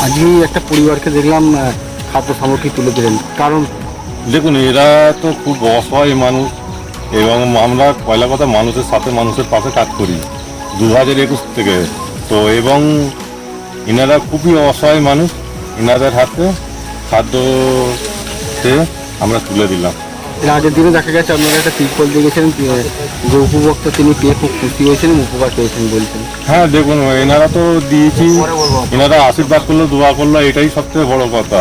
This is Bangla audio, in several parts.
আজকে একটা পরিবারকে দেখলাম খাদ্য সামগ্রী তুলে দিলেন, কারণ দেখুন, এরা তো খুব অসহায় মানুষ এবং আমরা পয়লা কথা মানুষের সাথে মানুষের পাশে কাজ করি 2021 থেকে। তো এবং এনারা খুবই অসহায় মানুষ, এনাদের হাতে খাদ্য আমরা তুলে দিলাম। এর আগের দিনে দেখা গেছে আপনারা একটা তিরপল দিয়েছিলেন, যে উপভোক্তা তিনি পেয়ে খুব খুশি হয়েছেন, উপকার পেয়েছেন বলছেন। হ্যাঁ দেখুন, এনারা তো দিয়েছি, এনারা আশীর্বাদ করলো, দোয়া করলো, এটাই সবথেকে বড় কথা।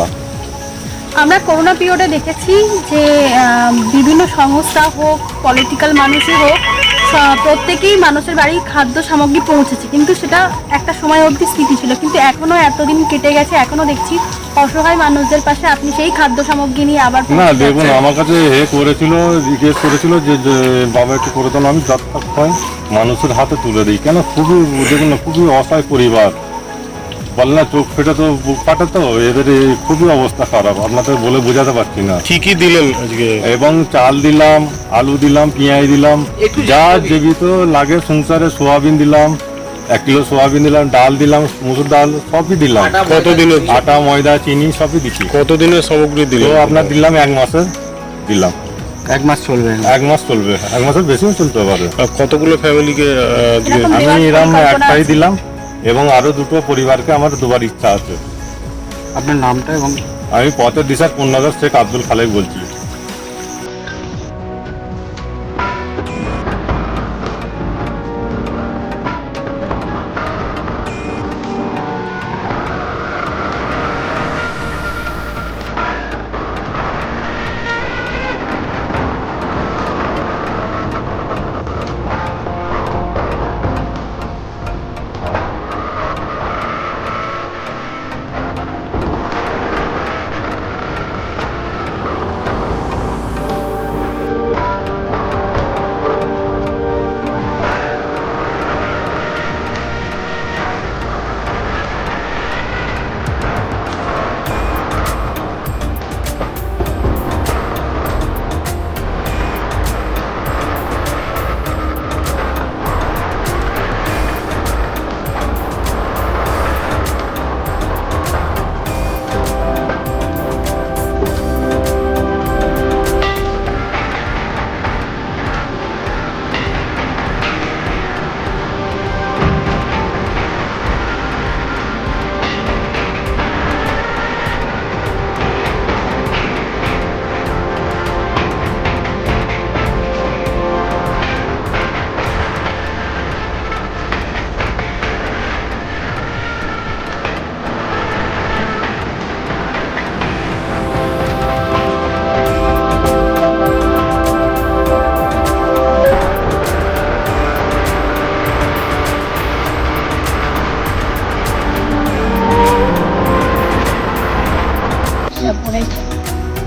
আমরা করোনা পিরিয়ডে দেখেছি যে বিভিন্ন সংস্থা হোক, পলিটিক্যাল মানুষই হোক, প্রত্যেকেই মানুষের বাড়ি খাদ্য সামগ্রী পৌঁছেছে, কিন্তু সেটা একটা সময় অবধি স্মৃতি ছিল। কিন্তু এখনো এতদিন কেটে গেছে, এখনো দেখছি অসহায় মানুষদের পাশে আপনি সেই খাদ্য সামগ্রী নিয়ে আবার না দেখুন, আমার কাছে করেছিল, জিজ্ঞেস করেছিল যে বাবা একটু করে দেন, আমি যতটা হয় মানুষের হাতে তুলে দিই। কেন, খুবই দেখুন না, খুবই অসহায় পরিবার, বল না চোখ ফেটে তো বুক ফাটে, তো এদের খুবই অবস্থা খারাপ, আপনাদের বলে বোঝাতে পারছি না। কি কি দিলেন আজকে? এবং চাল দিলাম, আলু দিলাম, পেঁয়াজ দিলাম, যা জীবিত লাগে সংসারে, সোয়াবিন দিলাম, 1 কিলো সোয়াবিন দিলাম, ডাল দিলাম, মুসুর ডাল সবই দিলাম। কতদিনের? আটা, ময়দা, চিনি সবই দিচ্ছি। কতদিনের সামগ্রী তো দিলেন? আপনার দিলাম 1 মাসের দিলাম। 1 মাস চলবে? 1 মাস চলবে, 1 মাসের বেশিও চলতে পারে। আর কতগুলো ফ্যামিলিকে দিলেন? আমি এরকম একটাই দিলাম এবং আরো 2টো পরিবারকে আমার দেবার ইচ্ছা আছে। আপনার নামটা? এবং আমি পথের দিশার পূর্ণনগর শেখ আব্দুল খালেক বলছি।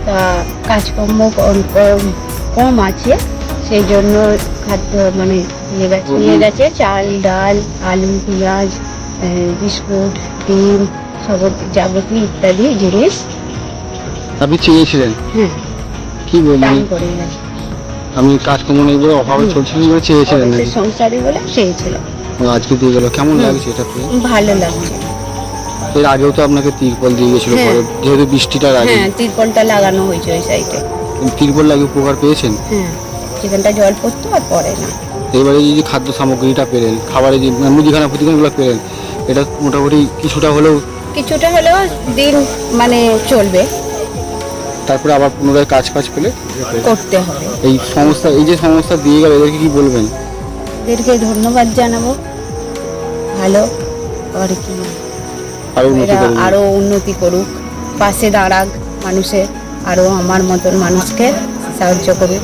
তা কাজকর্ম কম আছে, সেই জন্য খাদ্য মানে নিয়ে গেছে চাল, ডাল, আলু, পেঁয়াজ, বিস্কুট, ডিম, সব যাবতীয় ইত্যাদি জিনিস। আপনি চেয়েছিলেন? হ্যাঁ, কি বললেন? দান করে গেছে। আমি কাজকর্ম নেই বলে, অভাবে চলছিলেন বলে চেয়েছিলেন? অবশ্যই সংসারী বলে চেয়েছিলাম। আজকে দিয়ে গেল, কেমন লাগছে এটা পেয়ে? ভালো লাগছে। এর আগেও তো আপনাকে তিরপল দিয়ে গেছিল, হ্যাঁ। পরে যেহেতু বৃষ্টিটার আগে। হ্যাঁ, তিরপলটা লাগানো হয়েছে ওই সাইডে। তিরপল লাগিয়ে উপকার পেয়েছেন? হ্যাঁ, যেখানটা জল পড়তো আর পড়ে না। এবারে এই যে খাদ্য সামগ্রীটা পেলেন, খাবারের যে মুদিখানা প্রতিখানাগুলো পেলেন, এটা মোটামুটি কিছুটা হলেও দিন মানে চলবে, তারপরে আবার পুনরায় কাজ পেলে করতে হবে। এই যে সংস্থা দিয়ে গেল, এদেরকে কি বলবেন? এদেরকে ধন্যবাদ জানাবো, ভালো আর কি, আরো উন্নতি করুক, পাশে দাঁড়াক মানুষের, আরো আমার মতন মানুষকে সাহায্য করুক।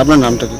আপনার নামটা কি?